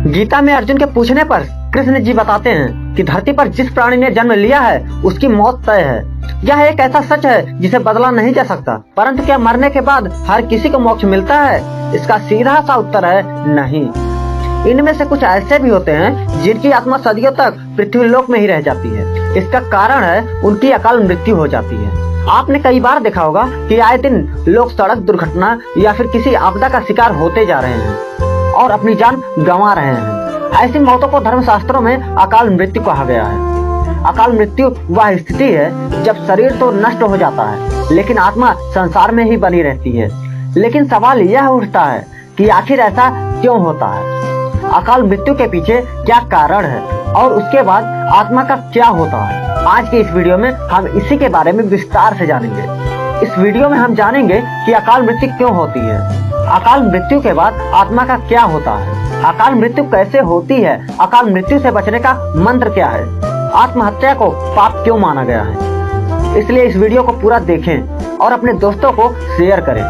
गीता में अर्जुन के पूछने पर कृष्ण जी बताते हैं कि धरती पर जिस प्राणी ने जन्म लिया है उसकी मौत तय है। यह एक ऐसा सच है जिसे बदला नहीं जा सकता। परंतु क्या मरने के बाद हर किसी को मोक्ष मिलता है? इसका सीधा सा उत्तर है नहीं। इनमें से कुछ ऐसे भी होते हैं जिनकी आत्मा सदियों तक पृथ्वी लोक में ही रह जाती है। इसका कारण है उनकी अकाल मृत्यु हो जाती है। आपने कई बार देखा होगा कि आए दिन लोग सड़क दुर्घटना या फिर किसी आपदा का शिकार होते जा रहे हैं और अपनी जान गंवा रहे हैं। ऐसी मौतों को धर्मशास्त्रों में अकाल मृत्यु कहा गया है। अकाल मृत्यु वह स्थिति है जब शरीर तो नष्ट हो जाता है लेकिन आत्मा संसार में ही बनी रहती है। लेकिन सवाल यह उठता है कि आखिर ऐसा क्यों होता है? अकाल मृत्यु के पीछे क्या कारण है और उसके बाद आत्मा का क्या होता है? आज के इस वीडियो में हम इसी के बारे में विस्तार से जानेंगे। इस वीडियो में हम जानेंगे कि अकाल मृत्यु क्यों होती है, अकाल मृत्यु के बाद आत्मा का क्या होता है, अकाल मृत्यु कैसे होती है, अकाल मृत्यु से बचने का मंत्र क्या है, आत्महत्या को पाप क्यों माना गया है। इसलिए इस वीडियो को पूरा देखें और अपने दोस्तों को शेयर करें।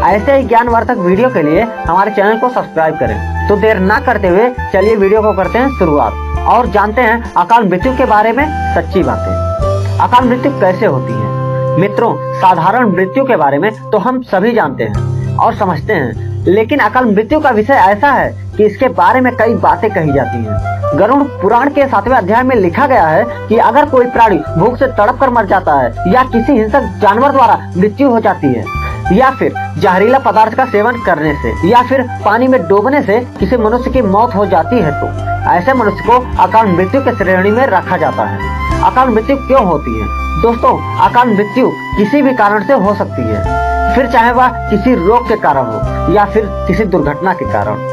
ऐसे ही ज्ञानवर्धक वीडियो के लिए हमारे चैनल को सब्सक्राइब करें। तो देर ना करते हुए चलिए वीडियो को करते हैं शुरुआत और जानते हैं अकाल मृत्यु के बारे में सच्ची बातें। अकाल मृत्यु कैसे होती है? मित्रों, साधारण मृत्यु के बारे में तो हम सभी जानते हैं और समझते हैं, लेकिन अकाल मृत्यु का विषय ऐसा है कि इसके बारे में कई बातें कही जाती हैं। गरुड़ पुराण के 7वें अध्याय में लिखा गया है कि अगर कोई प्राणी भूख से तड़प कर मर जाता है या किसी हिंसक जानवर द्वारा मृत्यु हो जाती है या फिर जहरीला पदार्थ का सेवन करने से या फिर पानी में डूबने से किसी मनुष्य की मौत हो जाती है तो ऐसे मनुष्य को अकाल मृत्यु के श्रेणी में रखा जाता है। अकाल मृत्यु क्यों होती है? दोस्तों, अकाल मृत्यु किसी भी कारण से हो सकती है, फिर चाहे वह किसी रोग के कारण हो या फिर किसी दुर्घटना के कारण।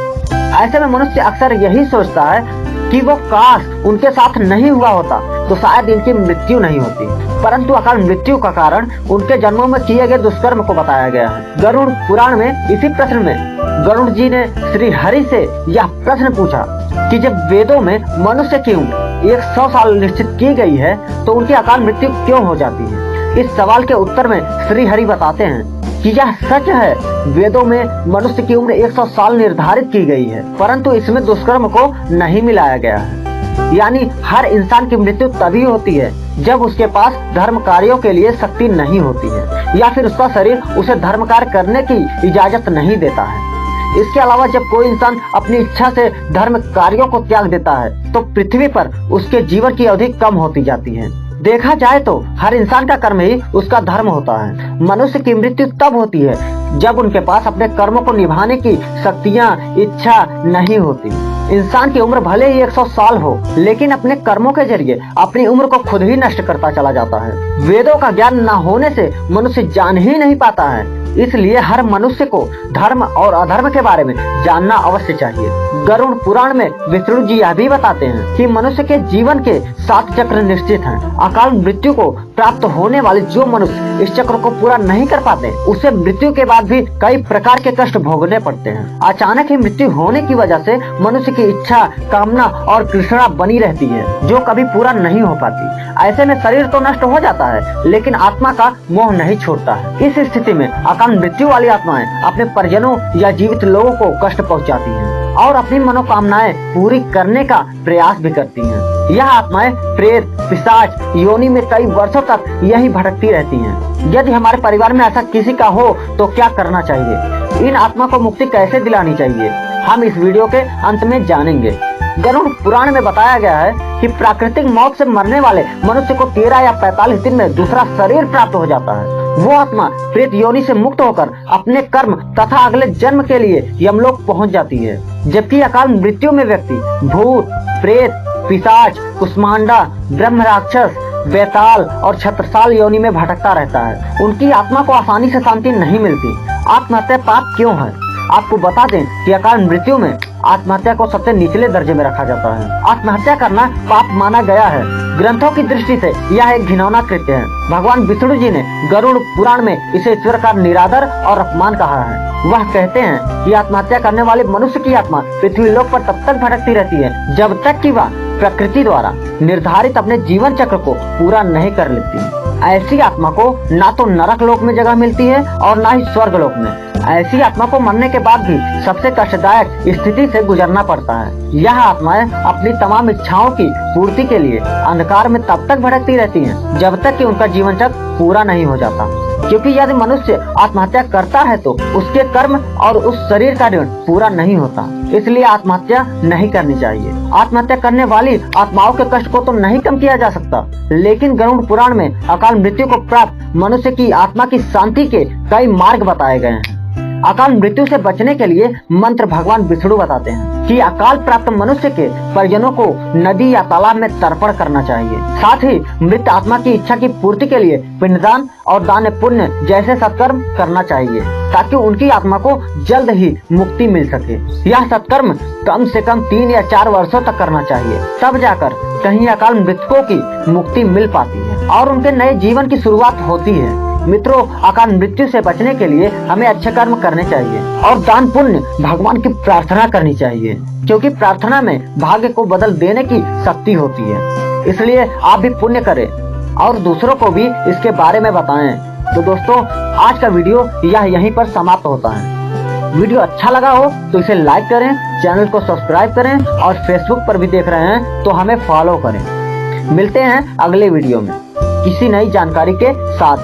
ऐसे में मनुष्य अक्सर यही सोचता है कि वो काश उनके साथ नहीं हुआ होता तो शायद इनकी मृत्यु नहीं होती। परंतु अकाल मृत्यु का कारण उनके जन्मों में किए गए दुष्कर्म को बताया गया है। गरुड़ पुराण में इसी प्रश्न में गरुड़ जी ने श्री हरि से यह प्रश्न पूछा कि जब वेदों में मनुष्य की उम्र 100 साल निश्चित की गई है तो उनकी अकाल मृत्यु क्यों हो जाती है? इस सवाल के उत्तर में श्री हरि बताते हैं कि यह सच है, वेदों में मनुष्य की उम्र 100 साल निर्धारित की गई है, परंतु इसमें दुष्कर्म को नहीं मिलाया गया है। यानी हर इंसान की मृत्यु तभी होती है जब उसके पास धर्म कार्यों के लिए शक्ति नहीं होती है या फिर उसका शरीर उसे धर्म कार्य करने की इजाजत नहीं देता है। इसके अलावा जब कोई इंसान अपनी इच्छा से धर्म कार्यों को त्याग देता है तो पृथ्वी पर उसके जीवन की अवधि कम होती जाती है। देखा जाए तो हर इंसान का कर्म ही उसका धर्म होता है। मनुष्य की मृत्यु तब होती है जब उनके पास अपने कर्मों को निभाने की शक्तियाँ, इच्छा नहीं होती। इंसान की उम्र भले ही 100 साल हो लेकिन अपने कर्मों के जरिए अपनी उम्र को खुद ही नष्ट करता चला जाता है। वेदों का ज्ञान न होने से मनुष्य जान ही नहीं पाता है, इसलिए हर मनुष्य को धर्म और अधर्म के बारे में जानना अवश्य चाहिए। गरुड़ पुराण में विष्णु जी यह भी बताते हैं कि मनुष्य के जीवन के 7 चक्र निश्चित हैं। अकाल मृत्यु को प्राप्त होने वाले जो मनुष्य इस चक्र को पूरा नहीं कर पाते उसे मृत्यु के बाद भी कई प्रकार के कष्ट भोगने पड़ते हैं। अचानक ही मृत्यु होने की वजह से मनुष्य की इच्छा, कामना और तृष्णा बनी रहती है जो कभी पूरा नहीं हो पाती। ऐसे में शरीर तो नष्ट हो जाता है लेकिन आत्मा का मोह नहीं छोड़ता है। इस स्थिति में अकाल मृत्यु वाली आत्माएं अपने परिजनों या जीवित लोगों को कष्ट पहुंचाती हैं और अपनी मनोकामनाएं पूरी करने का प्रयास भी करती हैं। यह आत्माएं प्रेत, पिशाच योनि में कई वर्षों तक यही भटकती रहती हैं। यदि हमारे परिवार में ऐसा किसी का हो तो क्या करना चाहिए? इन आत्मा को मुक्ति कैसे दिलानी चाहिए? हम इस वीडियो के अंत में जानेंगे। गरुड़ पुराण में बताया गया है कि प्राकृतिक मौत से मरने वाले मनुष्य को 13 या 45 दिन में दूसरा शरीर प्राप्त हो जाता है। वो आत्मा प्रेत योनि से मुक्त होकर अपने कर्म तथा अगले जन्म के लिए यमलोक पहुंच जाती है। जबकि अकाल मृत्यु में व्यक्ति भूत, प्रेत, पिशाच, कुष्मांडा, ब्रह्म राक्षस, बेताल और छत्रसाल योनि में भटकता रहता है। उनकी आत्मा को आसानी से शांति नहीं मिलती। आत्महत्या पाप क्यों है? आपको बता दें कि अकाल मृत्यु में आत्महत्या को सबसे निचले दर्जे में रखा जाता है। आत्महत्या करना पाप माना गया है। ग्रंथों की दृष्टि से यह एक घिनौना कृत्य है। भगवान विष्णु जी ने गरुड़ पुराण में इसे ईश्वर का निरादर और अपमान कहा है। वह कहते हैं कि आत्महत्या करने वाले मनुष्य की आत्मा पृथ्वी लोक पर तब तक भटकती रहती है जब तक कि वह प्रकृति द्वारा निर्धारित अपने जीवन चक्र को पूरा नहीं कर लेती। ऐसी आत्मा को ना तो नरक लोक में जगह मिलती है और ना ही स्वर्ग लोक में। ऐसी आत्मा को मरने के बाद भी सबसे कष्टदायक स्थिति से गुजरना पड़ता है। यह आत्माएं अपनी तमाम इच्छाओं की पूर्ति के लिए अंधकार में तब तक भटकती रहती हैं जब तक कि उनका जीवन चक्र पूरा नहीं हो जाता, क्योंकि यदि मनुष्य आत्महत्या करता है तो उसके कर्म और उस शरीर का ऋण पूरा नहीं होता। इसलिए आत्महत्या नहीं करनी चाहिए। आत्महत्या करने वाली आत्माओं के कष्ट को तो नहीं कम किया जा सकता, लेकिन गरुड़ पुराण में अकाल मृत्यु को प्राप्त मनुष्य की आत्मा की शांति के कई मार्ग बताए गए हैं। अकाल मृत्यु से बचने के लिए मंत्र भगवान विष्णु बताते हैं कि अकाल प्राप्त मनुष्य के परिजनों को नदी या तालाब में तर्पण करना चाहिए। साथ ही मृत आत्मा की इच्छा की पूर्ति के लिए पिंडदान और दान पुण्य जैसे सत्कर्म करना चाहिए, ताकि उनकी आत्मा को जल्द ही मुक्ति मिल सके। यह सत्कर्म कम से कम 3 या 4 वर्षों तक करना चाहिए, तब जाकर कहीं अकाल मृतकों की मुक्ति मिल पाती है और उनके नए जीवन की शुरुआत होती है। मित्रों, अकाल मृत्यु से बचने के लिए हमें अच्छे कर्म करने चाहिए और दान पुण्य भगवान की प्रार्थना करनी चाहिए, क्योंकि प्रार्थना में भाग्य को बदल देने की शक्ति होती है। इसलिए आप भी पुण्य करें और दूसरों को भी इसके बारे में बताएं। तो दोस्तों, आज का वीडियो यहीं पर समाप्त होता है। वीडियो अच्छा लगा हो तो इसे लाइक करें, चैनल को सब्सक्राइब करें और फेसबुक पर भी देख रहे हैं तो हमें फॉलो करें। मिलते हैं अगले वीडियो में किसी नई जानकारी के साथ।